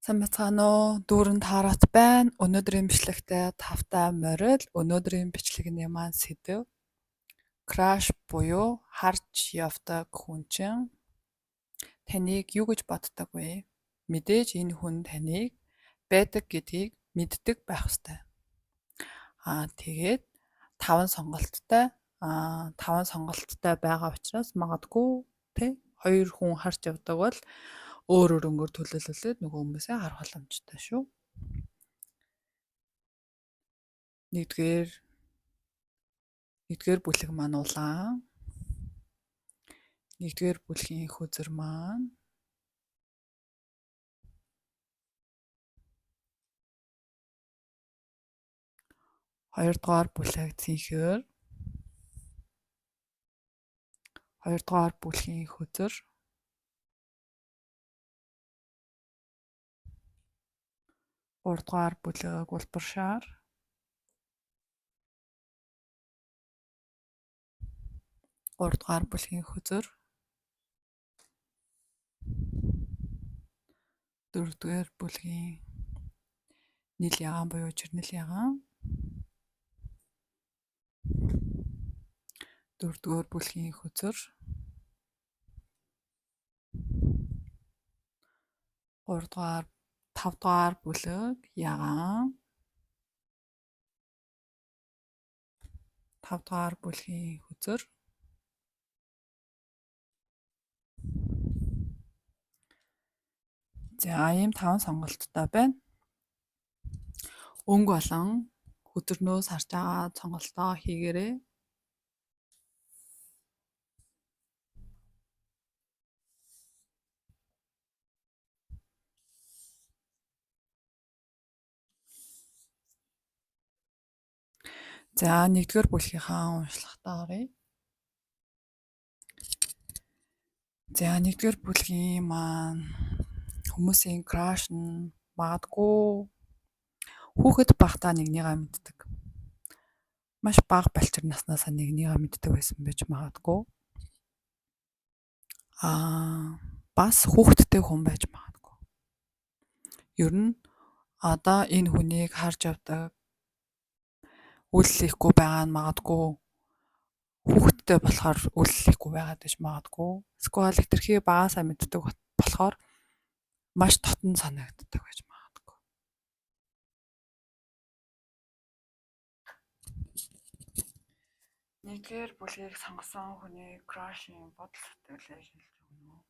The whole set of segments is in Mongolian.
Сайн байцгаана уу? Дүүрэн таарат байна. Өнөөдрийн бичлэгтээ тавтай морил. Өнөөдрийн бичлэгний маань сэдэв краш буюу харж явдаг хүн чинь таныг юу гэж боддог вэ? Мэдээж энэ хүн таныг байдаг гэдгийг мэддэг байх ёстой. Тэгээд таван сонголттой байгаа учраас магадгүй хоёр хүн харж явдаг бол өөр өнгөөр төлөөлөлөд нөгөө хүмүүсээ харах боломжтой шүү. Нэгдүгээр бүлэг маань улаан. Нэгдүгээр бүлгийн хөзөр маань хоёрдугаар бүлэг цэнхэр. Хоёрдугаар бүлгийн хөзөр. Гуравдугаар бүлэг улбар шар. Гуравдугаар бүлгийн хөзөр. Дөрөвдүгээр бүлгийн нийл ягаан буюу чирнэл ягаан. Дөрөвдүгээр бүлгийн хөзөр. Тавдугаар бүлэг ягаан. Тавдугаар бүлгийн хөзөр. За ийм 5 сонголттой байна. Өнгө болон хөзөрнөөс харж байгаа сонголтоо хийгээрэй. За нэгдүгээр бүлгийнхаа уншлагатаа оръё. За нэгдүгээр бүлгийн маань хүмүүсийн краш нь магадгүй хүүхэд багтаа нэгнийгээ мэддэг. Маш бага балчир наснаасаа нэгнийгээ мэддэг байсан байж магадгүй. Бас хүүхэдтэй хүн байж магадгүй. Ер нь одоо энэ хүнийг харж явдаг үйл хийхгүй байгаа нь магадгүй хүүхэдтэй болохоор үйл хийхгүй байгаад байж магадгүй. Эсвэл хэтэрхий багаасаа мэддэг болохоор маш дотн санагддаг байж магадгүй. Нэгдүгээр бүлгийг сонгосон хүний крашийн бодол сэтгэлээ шилжүүлж өгнө.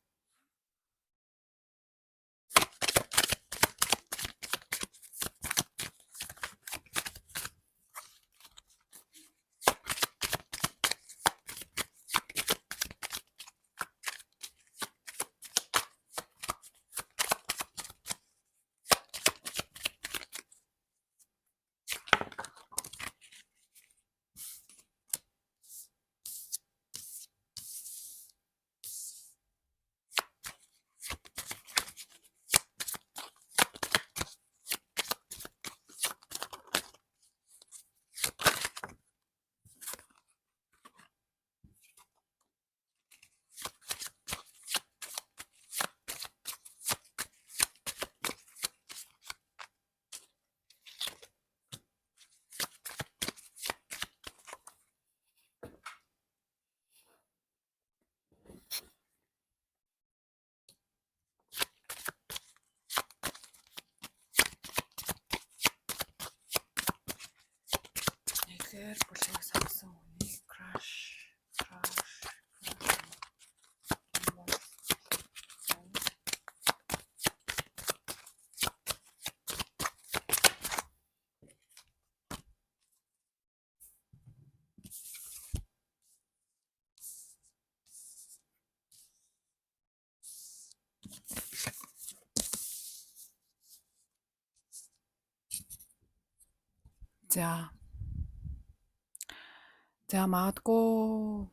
Нэгдүгээр бүлгийг сонгосон хүний краш. За магадгүй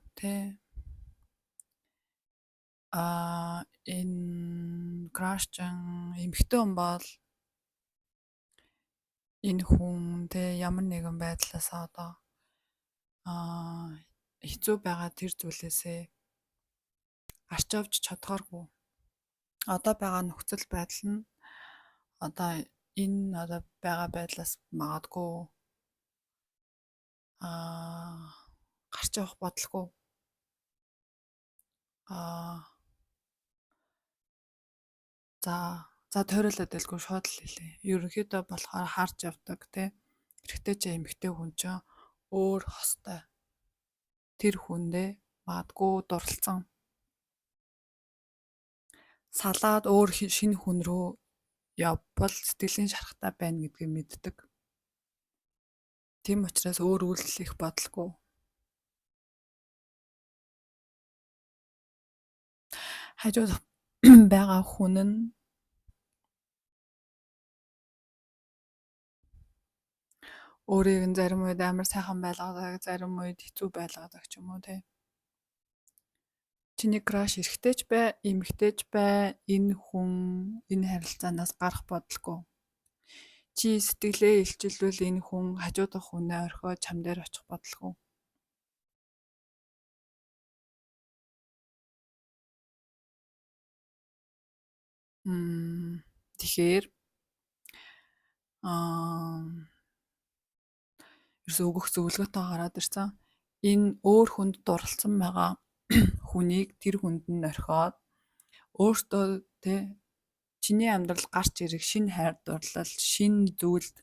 энэ краш чинь эмэгтэй хүн бол энэ хүн ямар нэгэн байдлаасаа одоо хэцүү байгаа тэр зүйлээсээ гарч авч чадхааргүй. Одоо байгаа нөхцөл байдал нь одоо энэ одоо байгаа байдлаас магадгүй гарч явах бодлого за тойруулаад байлгүй шууд л хэлээ. Ерөнхийдөө болохоор харж явдаг те эрэгтэй ч эмэгтэй хүн ч өөр хостой тэр хүндээ магадгүй дурлцсан салаад өөр шинэ хүн рүү явбал сэтгэлийн шарахтай байна гэдгийг мэддэг. Тийм учраас өөр үйлдэл их бодлого. Хажууд байгаа хүн нь өөрийг нь зарим үед амар сайхан байлгадаг, зарим үед хэцүү байлгадаг ч юм уу те. Чиний краш эрэгтэй ч бай, эмэгтэй ч бай, энэ хүн энэ харилцаанаас гарах бодлого. Чи сэтгэлээ илчилвэл энэ хүн хажуудах хүнээ орхиод чам дээр очих бодлого. Тэгэхээр ерөөсөө өгөх зөвлөгөөтэй гараад ирсэн. Энэ өөр хүнд дурлцсан байгаа хүнийг тэр хүнд нь орхиод өөртөө тэ чиний амьдрал гарч ирэх шинэ хайр дурлал, шинэ зүйлд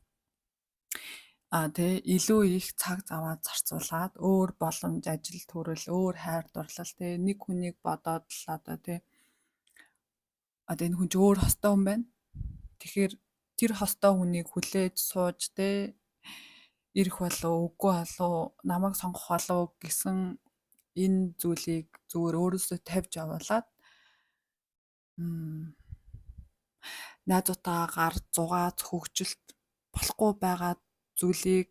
тэ илүү их цаг заваа зарцуулаад өөр боломж, ажил төрөл, өөр хайр дурлал тэ нэг хүнийг бодоод л одоо тэ одоо энэ хүн ч өөр хостой хүн байна. Тэгэхээр тэр хостой хүнийг хүлээж сууж тэ ирэх болов үгүй болов намайг сонгох болов гэсэн энэ зүйлийг зүгээр өөрөөсөө тавьж явуулаад найзуудтайгаар зугааз хөгжилт болохгүй байгаа зүйлийг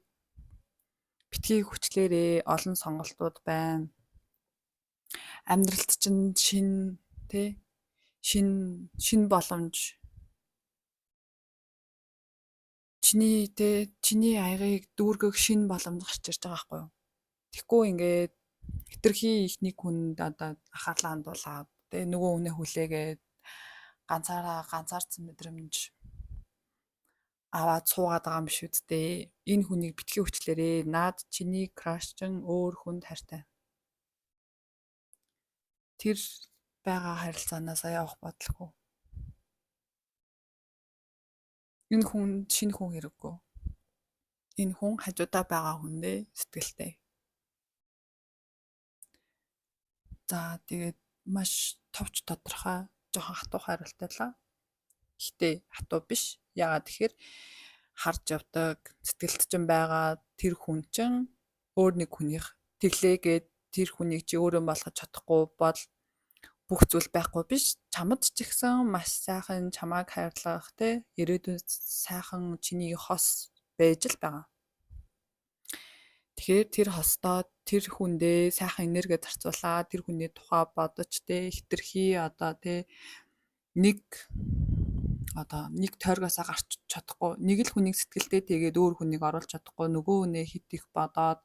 битгий хүчлээрээ олон сонголтууд байна. Амьдралд чинь шин боломж чиний аягыг дүүргэх шин боломж гарч ирж байгаа байхгүй юу? Тэгэхгүй ингээд хитрхи ихний хүнд одоо анхаарлаа хандуулаад тэгээ нөгөө хүнээ хүлээгээд ганцаарцсан мэдрэмж аваад суугаад байгаа юм биш үсттэй. Энэ хүнийг битгий хүчлээрээ наад чиний краш чин өөр хүнд хайртай. Тэр байгаа харилцаанаас явах бодлого. Энэ хүн шинэ хүн хэрэггүй. Энэ хүн хажуудаа байгаа хүндээ сэтгэлтэй. За тэгээд маш товч тодорхой жоохон хатуу хариултайлаа. Гэхдээ хатуу биш. Яагаад тэгэхээр харж явдаг сэтгэлд чинь байгаа тэр хүн чинь өөр нэг хүнийх тэглээгээд тэр хүнийг чи өөрөө болгож чадахгүй бол бүх зүйл байхгүй биш. Чамд ч ихсэн маш сайхан чамааг хайрлах те ирээдүйн сайхан чиний хос байж л байгаа. Тэгэхээр тэр хостоод тэр хүндээ сайхан энерги зарцуулаад тэр хүний тухай бодож те хитрхи одоо те нэг тойргоосоо гарч чадахгүй нэг л хүнийг сэтгэлдээ тэгээд өөр хүнийг оруулж чадахгүй нөгөө хүнээ хит их бодоод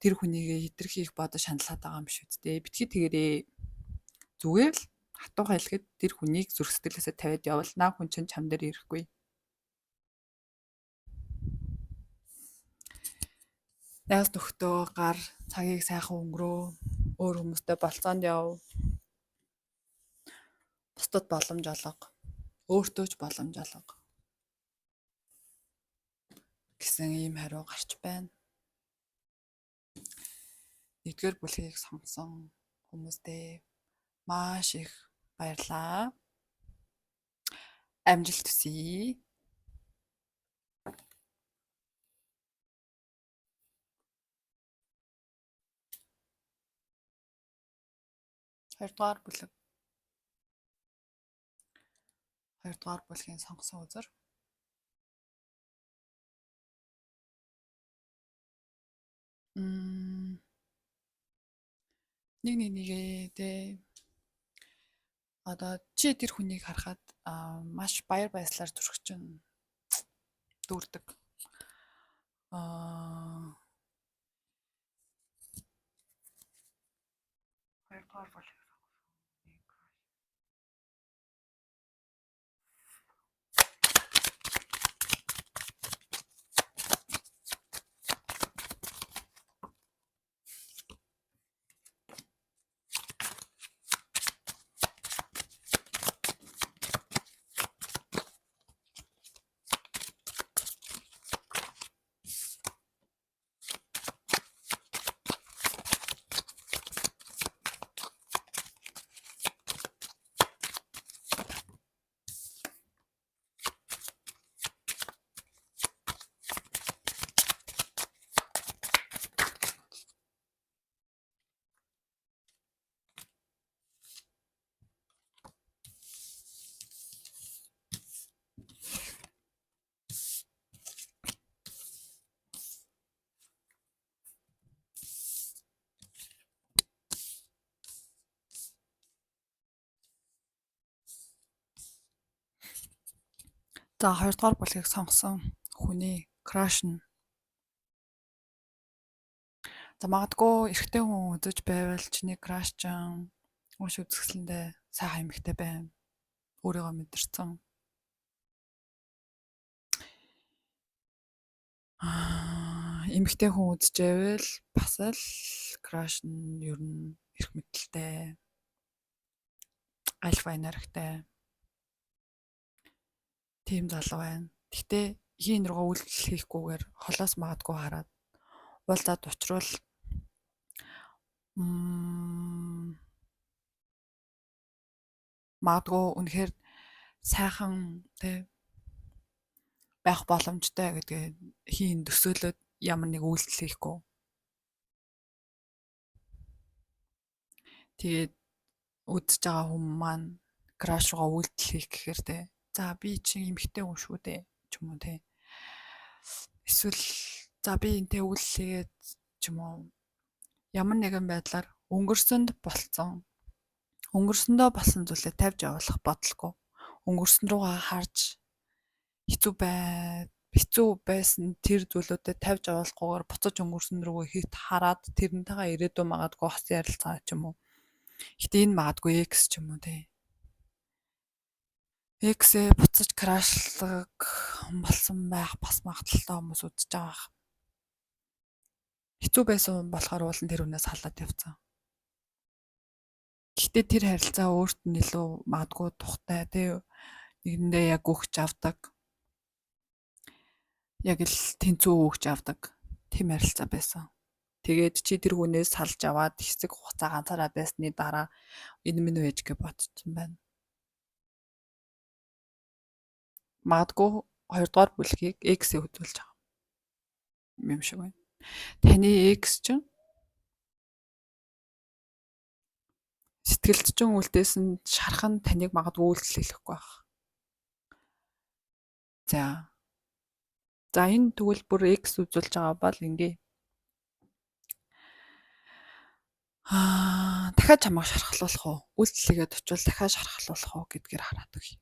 тэр хүнийг хитрхи их бодож шаналаад байгаа юм шүү дээ. Битгий тэгэрээ зүгээр л хатуугаа хэлэхэд тэр хүнийг зүрх сэтгэлээсээ тавиад явал наа хүн чинь чам дээр ирэхгүй. Найз нөхдөө гар цагийг сайхан өнгөрөө өөр хүмүүстэй болцоонд яв. Бусдад боломж олго. Өөртөө ч боломж олго. Гэсэн ийм хариу гарч байна. Нэгдүгээр бүлгийг сонгосон хүмүүстээ маш их баярлалаа. Амжилт хүсье. Хоёрдугаар бүлгийн сонгосон үзэр. Нэгээ одоо чи тэр хүнийг харахад маш баяр баясгалаар зүрх чинь дүүрдэг. Хоёрдугаар бүлэг За 2 дугаар бүлгийг сонгосон хүний краш нь. За магадгүй эрэгтэй хүн үзэж байвал чиний краш чинь унш үзэсгэлэндээ сайхан эмэгтэй байна. Өөрийгөө мэдэрсэн. Эмэгтэй хүн үзэж байвал бас л краш нь ер нь эрх мэдэлтэй, альфа энергитэй тийм залуу байна. Гэхдээ хийн руугаа үйлдэл хийхгүйгээр холоос магадгүй хараад уулзаад учруул магадгүй үнэхээр сайхан тий байх боломжтой гэдгээ хийн төсөөлөд ямар нэг үйлдэл хийхгүй. Тэгээд үзэж байгаа хүмүүс маань краш руугаа үйлдэл хийх гэхээр тий за би чинь эмэгтэй хүн шүү дээ ч юм уу тий. Эсвэл за би энтэй үйлдэл хийгээд ч юм уу ямар нэгэн байдлаар өнгөрсөндөө болсон зүйлээ тавьж явуулах бодлого. Өнгөрсөн рүүгээ харж хэцүү байсан тэр зүйлүүдэд тавьж явуулахгүйгээр буцаж өнгөрсөн рүүгээ хит хараад тэрнтэйгээ ирээдүйн магадгүй хос ярилцаа ч юм уу. Гэтэ энэ магадгүй X ч юм уу тий. X-ээ буцаж крашлаг болсон байх бас магадaltaй хүмүүс үзэж байгаа. Хэцүү байсан болохоор уулын тэр хүнээс халаад явцсан. Гэхдээ тэр харилцаа өөрт нь илүү магадгүй тухтай тий нэгэндээ яг өгч авдаг. Яг л тэнцүү өгч авдаг. Тийм харилцаа байсан. Тэгээд чи тэр хүнээс салж аваад хэсэг хугацаа ганцаараа байсны дараа энэ минь вэ гэж бодсон байна. Магадгүй 2 дугаар бүлгийг X-ийг хөтөлж байгаа юм шиг байна. Таны X чинь сэтгэлд чинь үлдээсэн шархан таныг магадгүй үйлдэл хийхгүй байх. За энэ тэгвэл бүр X үзүүлж байгаа бол ингээ. Дахиад чамайг шархлуулах уу? Үйлдэл хийгээд очивол дахиад шархлуулах уу гэдгээр хараад өгье.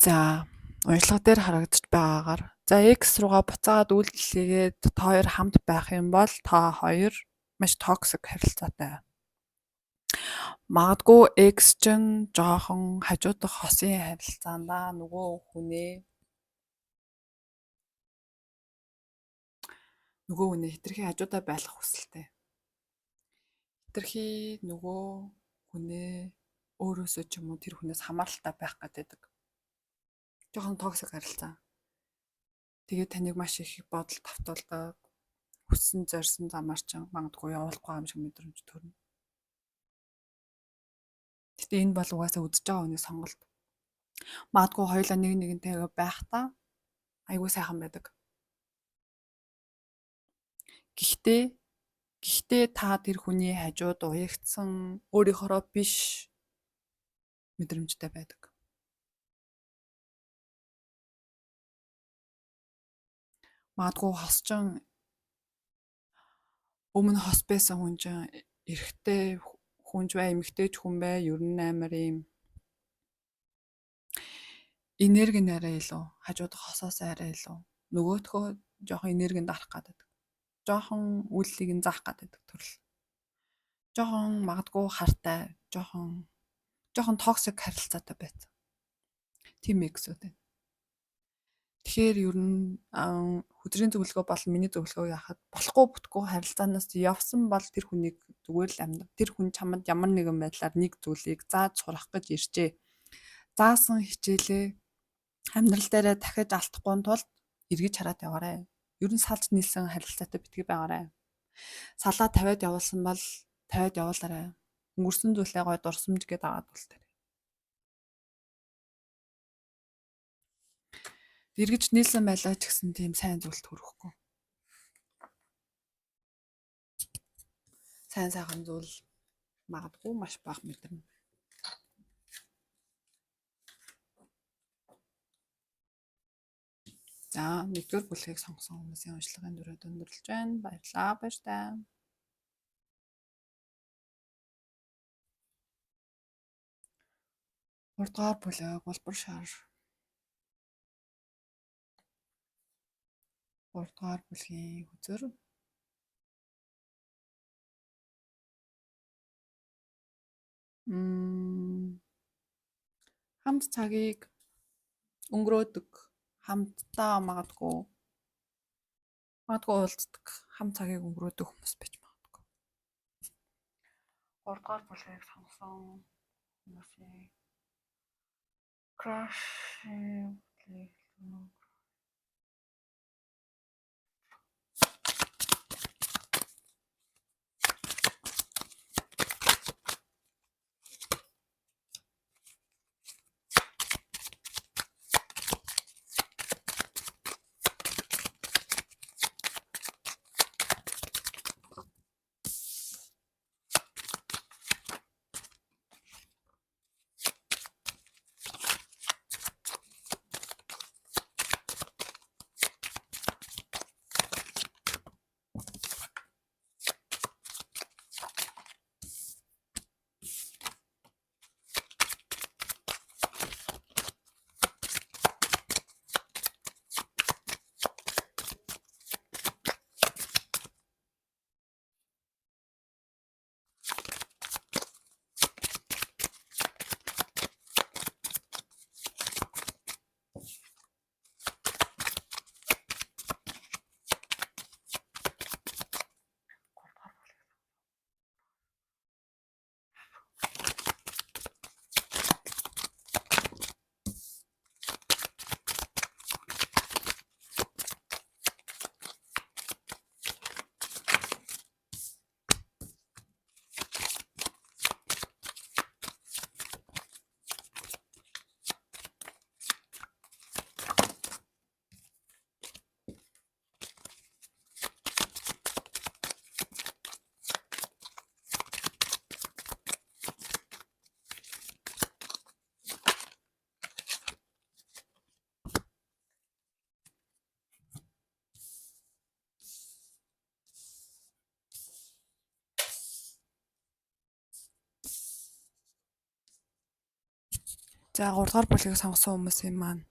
За уншлага дээр харагдаж байгаагаар за X руугаа буцаад үйлдэл хийгээд та хоёр хамт байх юм бол та хоёр маш токсик харилцаатай. Магадгүй X чинь жоохон хажуудах хосын харилцаандаа нөгөө хүнээ хитрхи хажуудаа байлгах хүсэлтэй. Хитрхи нөгөө хүнээ өөрөөсөө ч юм уу тэр хүнээс хамааралтай байх гэдэг. Жоохон токсик харилцаа. Тэгээд таныг маш их бодол тавтуулдаг. Хүссэн зорьсон замаар ч магадгүй явуулахгүй юм шиг мэдрэмж төрнө. Гэтэ энэ бол угаасаа үзэж байгаа хүний сонголт. Магадгүй хоёулаа нэг нэгнтэйгээ байхдаа айгүй сайхан байдаг. Гэхдээ та тэр хүний хажууд уягдсан өөрийнхоороо биш мэдрэмжтэй байдаг. Магадгүй хосчин өмнө хос байсан хүн чинь эрэгтэй хүнж бай, эмэгтэй ч хүн бай, ер нь амар юм энерги нэрээ илүү, хажууд хосоос арай илүү. Нөгөөтгөө жоохон энергийн дарах гэдэг. Жоохон үйллийг нь заах гэдэг төрөл. Жоохон магадгүй хартай, жоохон токсик харилцаатай байсан. Тийм эксүүд байна. Тэгэхээр ер нь хөдрийн зөвлөгөө болон миний зөвлөгөө яхад болохгүй бүтггүй харилцаанаас явсан бол тэр хүнийг зүгээр л амьд. Тэр хүн чамд ямар нэгэн байдлаар нэг зүйлийг зааж сурах гэж иржээ. Заасан хичээлээ амьдрал дээрээ дахиж алдахгүй тулд эргэж хараад яваарай. Ер нь салж нийлсэн харилцаатай битгий байгаарай. Салаа тавиад явуулсан бол тавиад явуулаарай. Өнгөрсөн зүйлээ гой дурсамж гээд аваад үлдээрэй. Эргэж нийлсэн байлаа ч гэсэн тийм сайн зүйлд хүрэхгүй. сайн сайхан зүйл магадгүй маш бага мэдэрнэ. За, 1-р бүлгийг сонгосон хүмүүсийн уншлагын дөрөв өндөрлөж байна. Баярлалаа. Баяртай. 3-р бүлэг улбар шар. 3-р бүлгийн үзэр. Хамт цагийг өнгөрөөдөг, хамтдаа магадгүй уулздаг, хамт цагийг өнгөрөөдөг хүмүүс байж магадгүй. 3-р бүлгийг сонгосон хүмүүсийн crush бүлгийг За 3-р бүлгийг сонгосон хүмүүсийн маань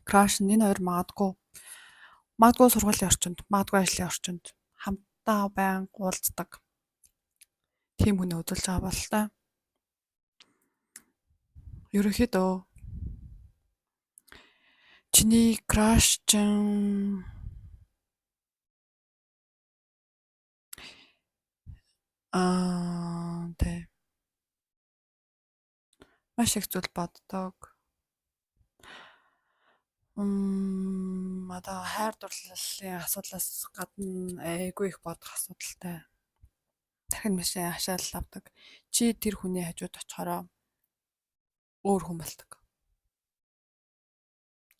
crush энэ хоёр магадгүй сургуулийн орчинд, магадгүй ажлын орчинд хамтдаа байнга уулздаг. Тийм хүнээ үзүүлж байгаа бол та. Ерөнхийдөө чиний crush чинь тэ маш их зүйл боддог. Одоо хайр дурлалын асуудлаас гадна айгүй их бодох асуудалтай. Дахин машин хашаал авдаг. Чи тэр хүний хажууд очихороо өөр хүн болдог.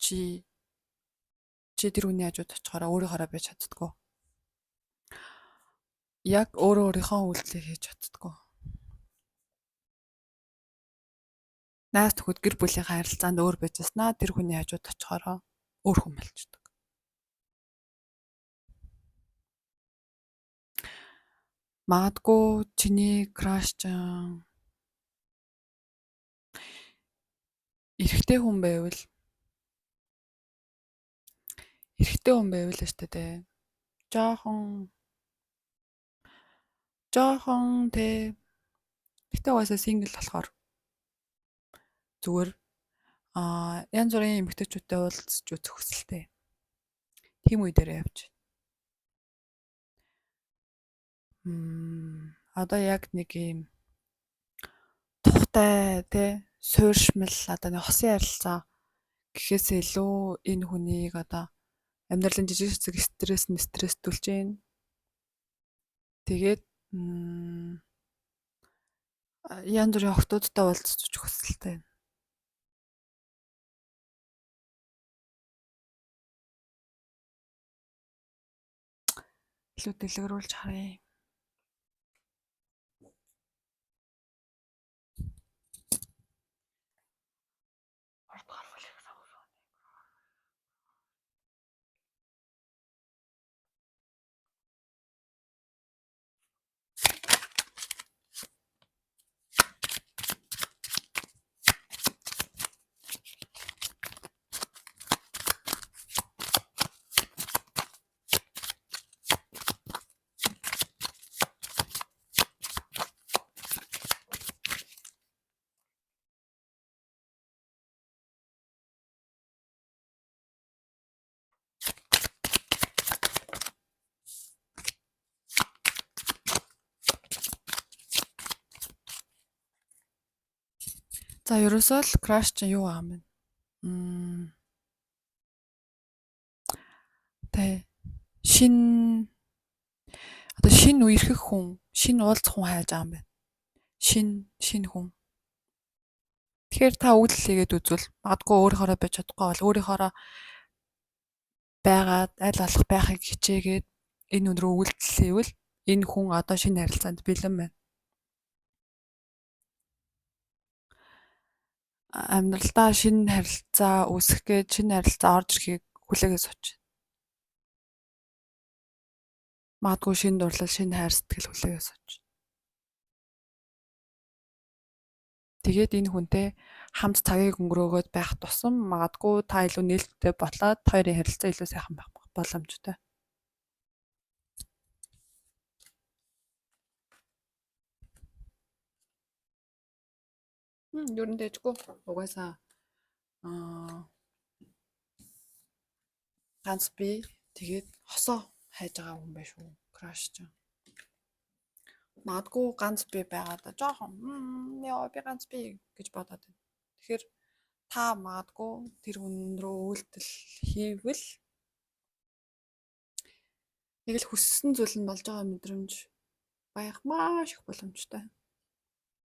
Чи тэр хүний хажууд очихороо өөрийнхоороо байж чаддаггүй. Яг өөрийнхөө үйлдэлийг хийж чаддаггүй. Найз нөхөд гэр бүлийн харилцаанд өөр байж яснаа тэр хүний хажууд очихороо өөр хүн болчихдог. Магадгүй чиний crush чинь эрэгтэй хүн байвал штэ тэ. Жохон тэ. Гэтэ угаасаа сингл болохоор зүгээр янз бүрийн эмэгтэйчүүдтэй уулзч үзэх хүсэлтэй. Тийм үе дээр явж. Одоо яг нэг юм тухтай тэ суурьшмал одоо нэг хосын ярилцаа гэхээсээ илүү энэ хүнийг одоо амьдралын жижиг хэсэг стресстүүлж гин. Тэгээд янз бүрийн охтуудтай уулзч үзэх хүсэлтэй. Илүү дэлгэрүүлж харъя. За ерөөсөө л crush чинь юу аам бэ? Тэ шин одоо шин үерхэх хүн, шин уулзах хүн хайж байгаа юм байна. Шин хүн. Тэгэхээр та үйл хийгээд үзвэл магадгүй өөрийнхоороо байж чадахгүй бол өөрийнхоороо байгаад аль болох байхыг хичээгээд энэ хүн рүү үйлдэл хийвэл энэ хүн одоо шинэ харилцаанд бэлэн байна. Амьдралдаа шинэ харилцаа үүсгэх гээд шинэ харилцаа орж ирэхийг хүлээгээд сууч. Магадгүй шинэ дурлал, шинэ хайр сэтгэл хүлээгээд сууч. Тэгээд энэ хүнтэй хамт цагийг өнгөрөөгөөд байх тусам магадгүй та илүү нээлттэй болоод хоёрын харилцаа илүү сайхан байх боломжтой. Ер нь дэжгүй. Угаасаа ганц би тэгээд хосоо хайж байгаа хүн байх шүү. Краш ч. Магадгүй ганц би байгаад жоохон яа би ганц би гэж бодоод байна. Тэгэхээр та магадгүй тэр хүн рүү үйлдэл хийвэл яг л хүссэн зүйл нь болж байгаа мэдрэмж байх маш их боломжтой.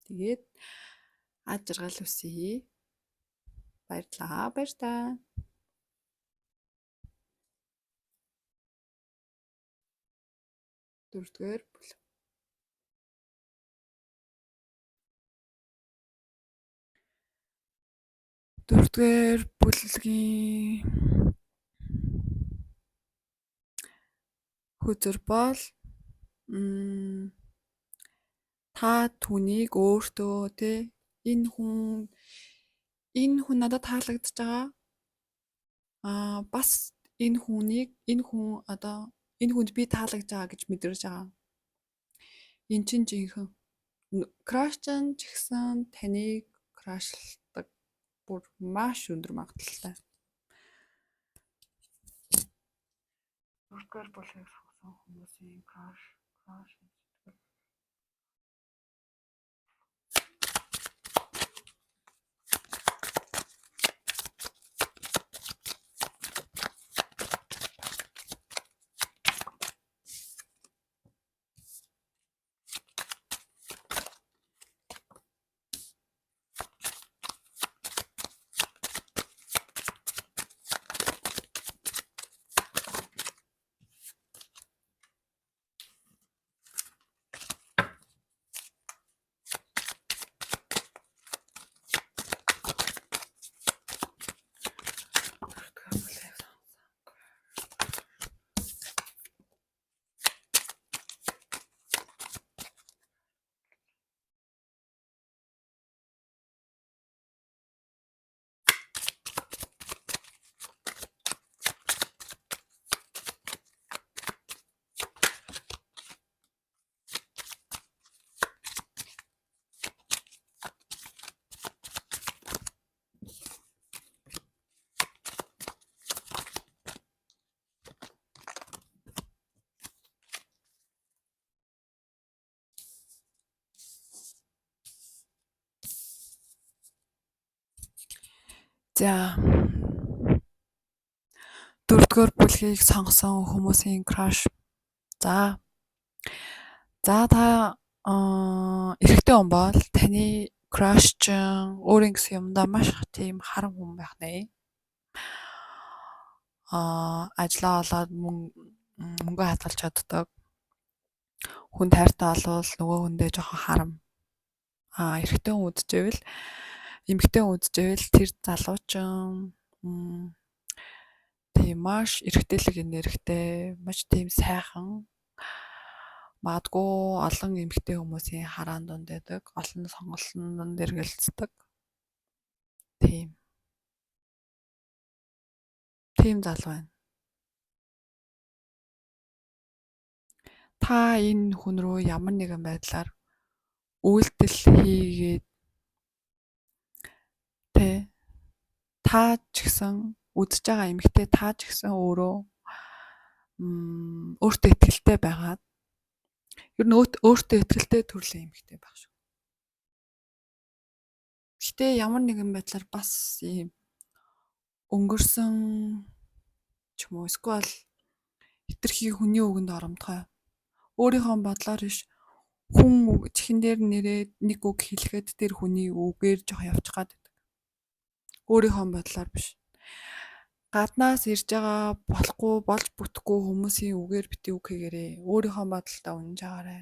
Тэгээд аж аргал үсэе. Баярлалаа. Баяртай. Дөрөвдүгээр бүлэг. Дөрөвдүгээр бүлгийн хөзөр бол та түүнийг өөртөө те энэ хүн надад таалагдж байгаа. Бас энэ хүнд би таалагдж байгаа гэж мэдэрч байгаа. Эн чинь жинхэнэ краш ч гэсэн таныг крашлдаг бүр маш өндөр магадлалтай. Дөрөвдүгээр бүлгийг сонгосон хүмүүсийн краш За. Дөрөвдүгээр бүлгийг сонгосон хүмүүсийн краш. За та эрэгтэй хүн бол таны краш чинь өөрийн гэсэн юмдаа маш их тийм харам хүн байх нэ. Ажлаа олоод мөнгө хадгалж чаддаг. Хүнд хайртай олвол нөгөө хүндээ жоохон харам. Эрэгтэй хүн үзчихвэл эмэгтэй хүн үзчихвэл тэр залуучин тийм маш эрэгтэйлэг энергитэй, маш тийм сайхан. Магадгүй олон эмэгтэй хүмүүсийн хараан дунд байдаг, олон сонголтын эргэлздэг. Тийм залуу байна. Та энэ хүн рүү ямар нэгэн байдлаар үйлдэл хийгээд та ч гэсэн үзэж байгаа эмэгтэй та ч гэсэн өөртөө итгэлтэй байгаад ер нь өөртөө итгэлтэй төрлийн эмэгтэй байх шүү. Гэтэ Гэхдээ ямар нэгэн байдлаар бас ийм өнгөрсөн ч юм уу эсвэл хитрхи хүний үгэнд оромтгой. Өөрийнхөө бодлоор биш хүн чихэн дээр нэрээд нэг үг хэлэхэд тэр хүний үгээр жоох явчих гад байдаг. Өөрийнхөө бодлоор биш. Гаднаас ирж байгаа болохгүй болж бүтэхгүй хүмүүсийн үгээр бити үг хийгээрээ өөрийнхөө бодолтой үнэнж агаарай.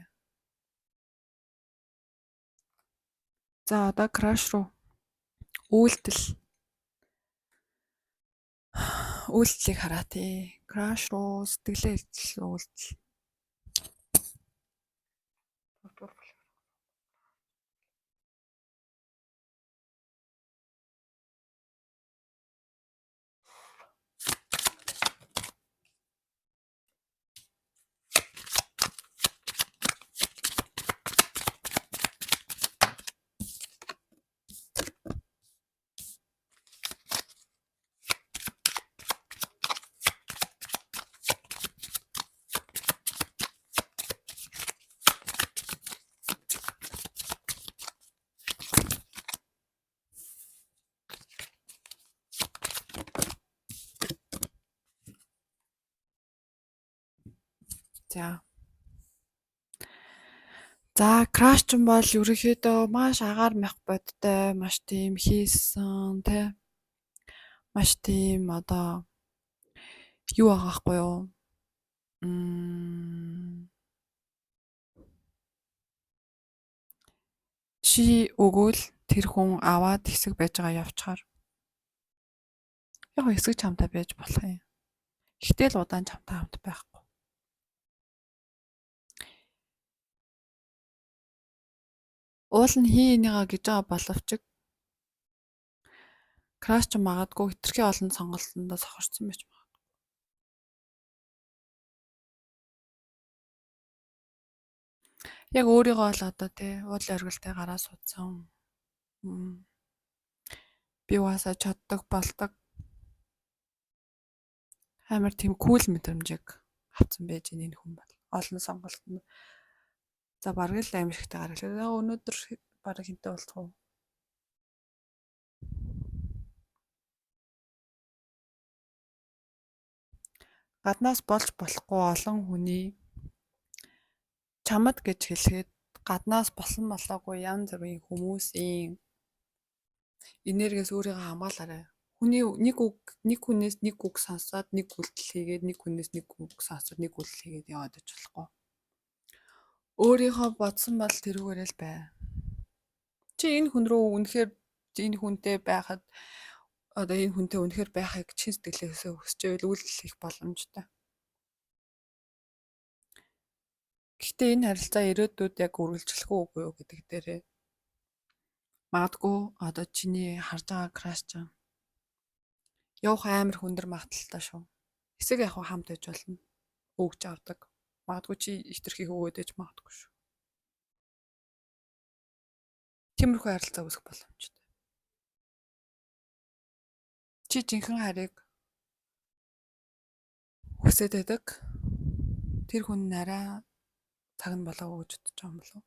За одоо краш руу үйлдэлийг хараа тий. Краш руу сэтгэлээ илчлэл үйлдэл. За краш ч юм бол ерөнхийдөө маш агаар мях бодтой, маш тийм хийсэн тий. Маш тийм одоо юу байгаа байхгүй юу? Чи өгөөл тэр хүн аваад хэсэг байж байгаа явчихаар. Яг хэсэг чамтай байж болох юм. Гэтэл удаан чамтай хамт байхгүй. Уул нь хий энийгаа гэж байгаа боловч краш ч магадгүй хитрхи олон сонголтондоо сохорсон байж магадгүй. Яг өөрийгөө л одоо тий уулын оргилтай гараа суудсан. Би угаасаа чаддаг болдог. Амар тийм кул мэдрэмжийг авсан байж энэ хүн бол олон сонголтонд. За бараг л амирхтай гаргалаа. Өнөөдөр бараг хинтээ болтгоо. Гаднаас болж болохгүй олон хүний чамд гэж хэлэхэд гаднаас болсон болоогүй янз бүрийн хүмүүсийн энергиэс өөрийгөө хамгаалаарай. Нэг хүнээс нэг үг сонсоод нэг үйлдэл хийгээд нэг хүнээс нэг үг сонсоод нэг үйлдэл хийгээд яваад иж болохгүй. Өөрийнхөө бодсон бол тэрүүгээрээ л бай. Чи энэ хүн рүү үнэхээр энэ хүнтэй байхад одоо энэ хүнтэй үнэхээр байхыг чин сэтгэлээсээ хүсч байвал үйлдэл хийх боломжтой. Гэхдээ энэ харилцаа ирээдүйд яг үргэлжлэх үгүй юу гэдэг дээрээ магадгүй одоо чиний харж байгаа краш ч явах амар хүндэр магадaltaй шүү. Хэсэг яг хамт байж болно. Өгж авдаг. Магадгүй чи ихтерхийг өгөөд ээж магадгүй шүү. Тиймэрхүү харилцаа үүсэх боломжтой. Чи жинхэнэ харийг хүсээд байдаг. Тэр хүн нараа цаг нь болоо өгч бодож байгаа юм болов.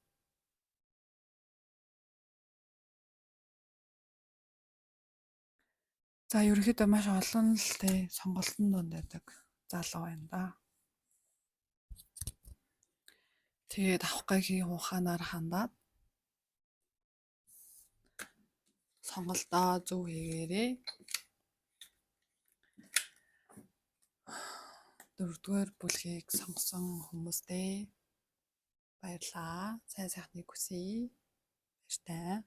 За ерөнхийдөө маш олон л тий сонголтын донд байдаг залуу байна да. Тэгээд авах гайхын ухаанаар хандаад сонголтоо зөв хийгээрэй. 4-р бүлгийг сонгосон хүмүүстээ баярлалаа. Сайн сайхныг хүсье. Баяртай.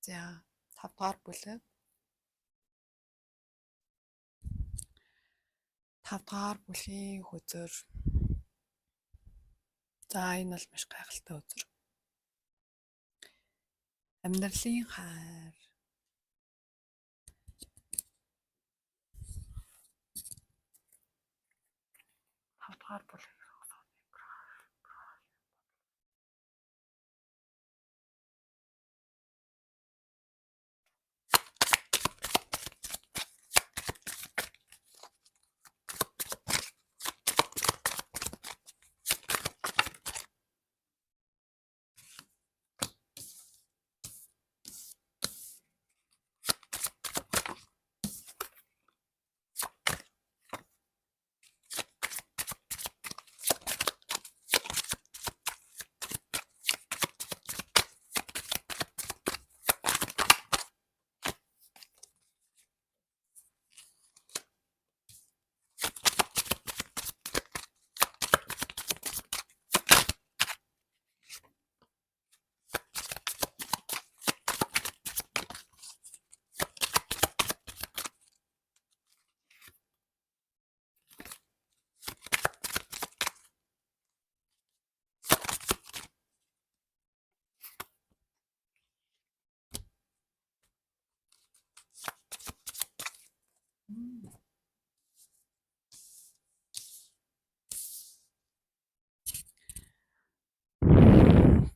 За 5-р бүлэг. 5-р бүлгийн хөзөр. За энэ бол маш гайхалтай хөзөр. Амьдралын хайр. 5-р бүлэг.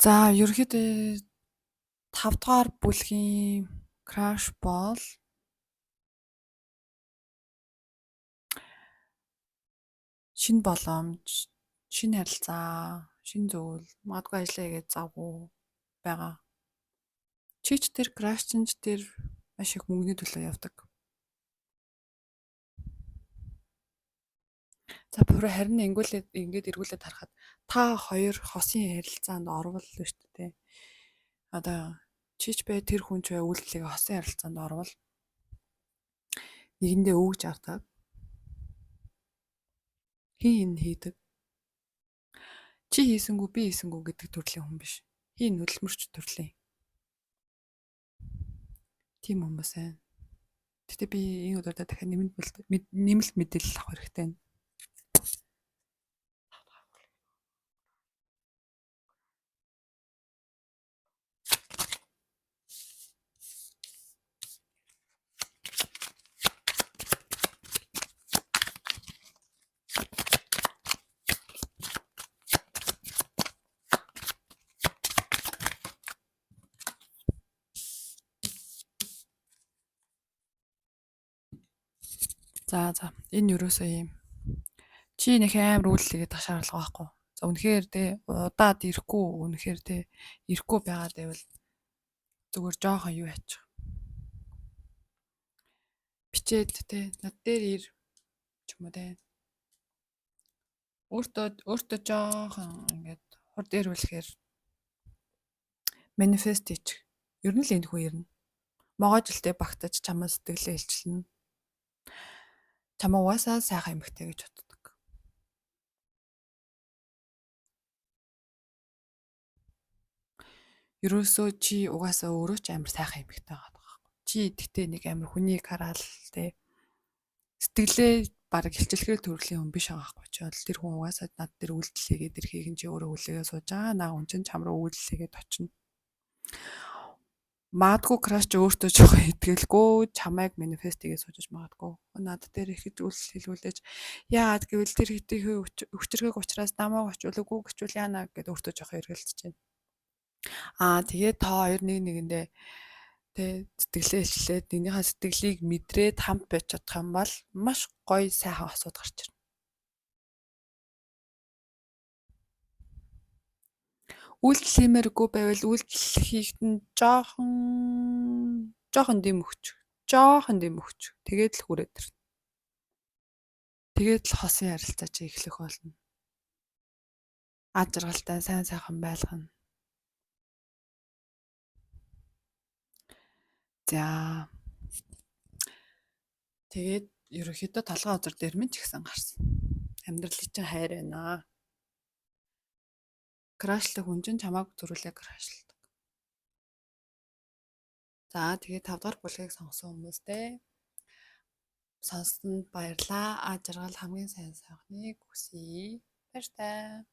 За ерөнхийдөө 5 дугаар бүлгийн crush бол шинэ боломж, шинэ харилцаа, шинэ зүйл, магадгүй ажиллаа хийгээд завгүй байгаа. Чи ч тэр crush чинь ч тэр маш их мөнгөний төлөө явдаг. За харин ингээд эргүүлээд харахад та хоёр хосын харилцаанд орвол л шүү дээ. Одоо чи ч бай тэр хүн ч бай үйлдэлээ хосын харилцаанд орвол нэгэндээ өгж авдаг. Хин хийдэг. Чи хийсэнгүү би хийсэнгүү гэдэг төрлийн хүн биш. Хин хөдөлмөрч төрлийн. Тийм хүмүүс байна. Гэтэ би энэ удаа дахиад нэмэлт мэдээлэл авах хэрэгтэй байна. За энэ юусоо юм. Чи нэг амар үйлдэлгээд тах шаардлага байхгүй. За үнэхээр те удаад ирэхгүй байгаад байвал зүгээр жоохон юу яачих. Бичээд те над дээр ир ч юм уу те. Өөртөө жоохон ингээд хурд ирүүлэхээр манифест хийчих. Ер нь л энэ хүн ирнэ. Могоожилтэй багтаж чамаа сэтгэлээ илчилнэ. Чамаа угаасаа сайхан эмэгтэй гэж боддог. Ерөөсөө чи угаасаа өөрөө ч амар сайхан эмэгтэй байгаа байхгүй. Чи тэгтээ нэг амар хүнийг хараад те сэтгэлээ баг хилчилгээр төрлийн хүн биш байгаа байхгүй ч бол тэр хүн угаасаа над дээр үйлдэлээгээд ирэхийг нь чи өөрөө хүлээгээ сууж байгаа. Наа хүн чинь чам руу үйлдэлээгээд очино. Магадгүй краш ч өөртөө жоохон итгэлгүй чамайг манифест хийгээд суужиж магадгүй. Над дээр ихэд үйлдэл хэлүүлээж яагаад гэвэл тэр хитийн өчргөөг учраас намайг очвол үгүй гэчүүл яана гэдээ өөртөө жоохон эргэлдэж байна. Тэгээд та хоёр нэг нэгэндээ тэ сэтгэлээ илчлээд нэгнийхээ сэтгэлийг мэдрээд хамт байж чадах юм бол маш гоё сайхан асуудал гарч ирнэ. Үйлдэл хиймээргүй байвал үйлдэл хийхэд нь жоохон дэм өгч. Тэгээд л хүрээд ирнэ. Тэгээд л хосын харилцаа чи эхлэх болно. Ад жаргалтай сайхан байлгана. За. Тэгээд ерөнхийдөө толгой озор дээр минь ч ихсэн гарсан. Амьдралын чинь хайр байна. Крашлах хүн чинь чамааг зөрүүлээ крашлдаг. За тэгээд 5 дахь бүлгийг сонгосон хүмүүстэй сонссонд баярлалаа. Ад жаргал хамгийн сайн сайхныг хүсье. Баяртай.